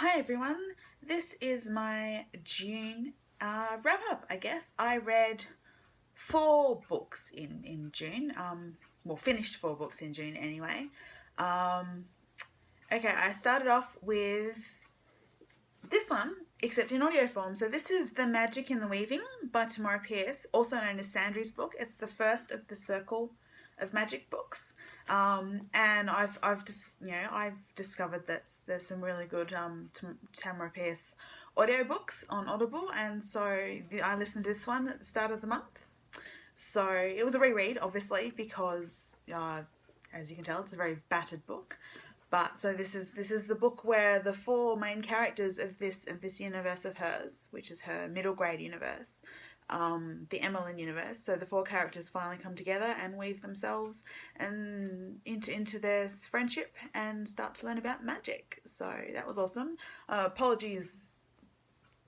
Hi everyone, this is my June wrap up, I guess. I read 4 books in June, well, finished 4 books in June anyway. Okay, I started off with this one, except in audio form. So this is The Magic in the Weaving by Tamora, also known as Sandry's book. It's the first of the Circle of Magic books, and I've discovered that there's some really good Tamora Pierce audiobooks on Audible, and so I listened to this one at the start of the month. So it was a reread, obviously, because as you can tell, it's a very battered book. But so this is the book where the 4 main characters of this universe of hers, which is her middle grade universe, the Emmeline universe. So the 4 characters finally come together and weave themselves and into their friendship and start to learn about magic. So that was awesome. Apologies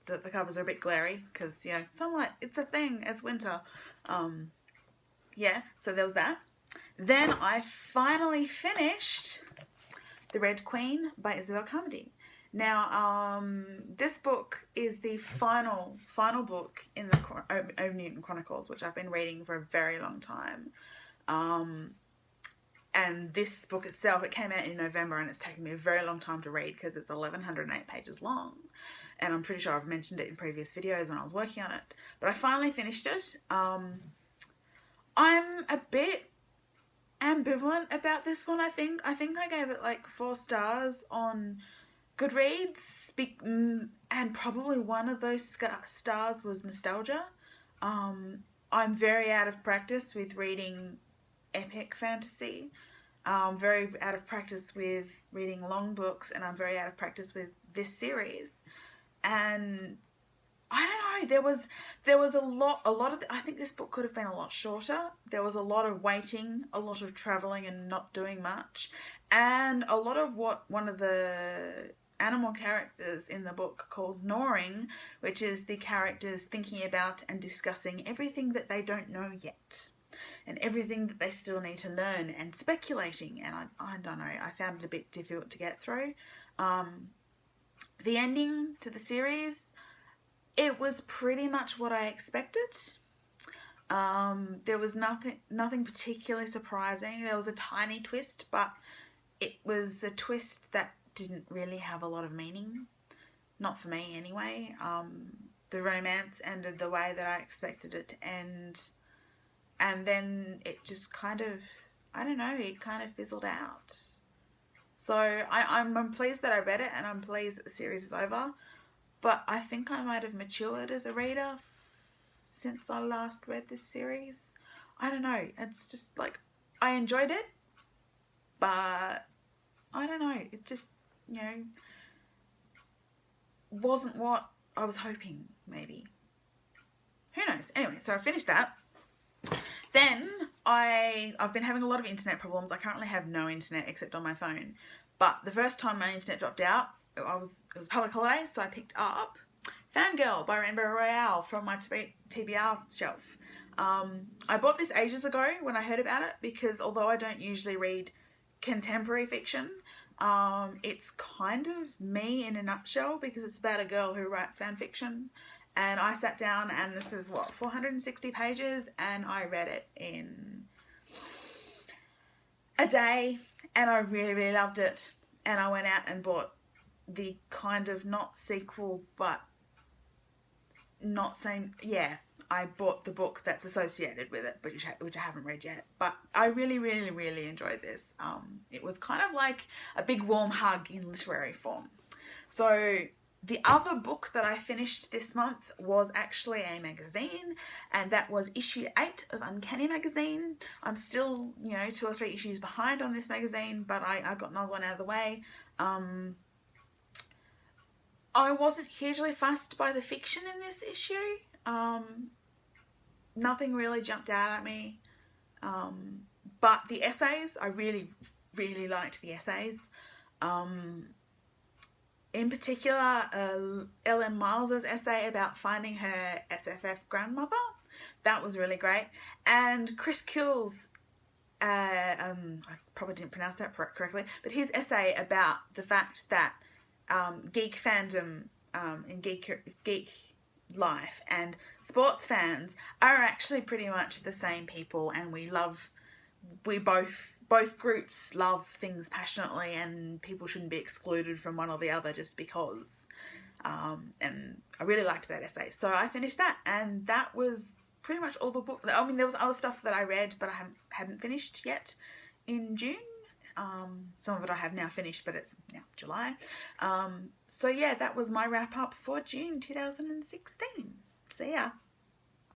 that the covers are a bit glary because sunlight. It's a thing. It's winter. Yeah. So there was that. Then I finally finished The Red Queen by Isobelle Carmoday. Now, this book is the final book in the Newton Chronicles, which I've been reading for a very long time. And this book itself, it came out in November, and it's taken me a very long time to read because it's 1,108 pages long. And I'm pretty sure I've mentioned it in previous videos when I was working on it. But I finally finished it. I'm a bit ambivalent about this one. I think I gave it like 4 stars on Goodreads, and probably one of those stars was nostalgia. I'm very out of practice with reading epic fantasy. I'm very out of practice with reading long books, and I'm very out of practice with this series. And I don't know, there was a lot of, I think this book could have been a lot shorter. There was a lot of waiting, a lot of travelling and not doing much, and a lot of what one of the animal characters in the book calls gnawing, which is the characters thinking about and discussing everything that they don't know yet and everything that they still need to learn and speculating. And I don't know, I found it a bit difficult to get through. The ending to the series, it was pretty much what I expected. There was nothing particularly surprising. There was a tiny twist, but it was a twist that didn't really have a lot of meaning. Not for me anyway. The romance ended the way that I expected it to end. And then it just kind of, I don't know, it kind of fizzled out. So I'm pleased that I read it, and I'm pleased that the series is over. But I think I might have matured as a reader since I last read this series. I don't know. It's just like, I enjoyed it, but I don't know. It just, wasn't what I was hoping, maybe. Who knows? Anyway, so I finished that. Then I've been having a lot of internet problems. I currently have no internet except on my phone. But the first time my internet dropped out, it was public holiday, so I picked up Fangirl by Rowell from my TBR shelf. I bought this ages ago when I heard about it, because although I don't usually read contemporary fiction, it's kind of me in a nutshell, because it's about a girl who writes fan fiction. And I sat down, and this is 460 pages, and I read it in a day, and I really, really loved it. And I went out and bought the kind of not sequel, but not same, I bought the book that's associated with it, which I haven't read yet. But I really, really, really enjoyed this. It was kind of like a big warm hug in literary form. So the other book that I finished this month was actually a magazine, and that was issue 8 of Uncanny magazine. I'm still, 2 or 3 issues behind on this magazine, but I got another one out of the way. I wasn't hugely fussed by the fiction in this issue. Nothing really jumped out at me. But the essays, I really, really liked the essays. In particular, L.M. Miles's essay about finding her SFF grandmother. That was really great. And Chris Kill's, I probably didn't pronounce that correctly, but his essay about the fact that geek fandom and geek life, and sports fans are actually pretty much the same people, and we both groups love things passionately, and people shouldn't be excluded from one or the other just because. And I really liked that essay, so I finished that, and that was pretty much all the book. I mean, there was other stuff that I read, but I hadn't finished yet in June. Some of it I have now finished, but it's now July. So yeah, that was my wrap up for June 2016. See ya.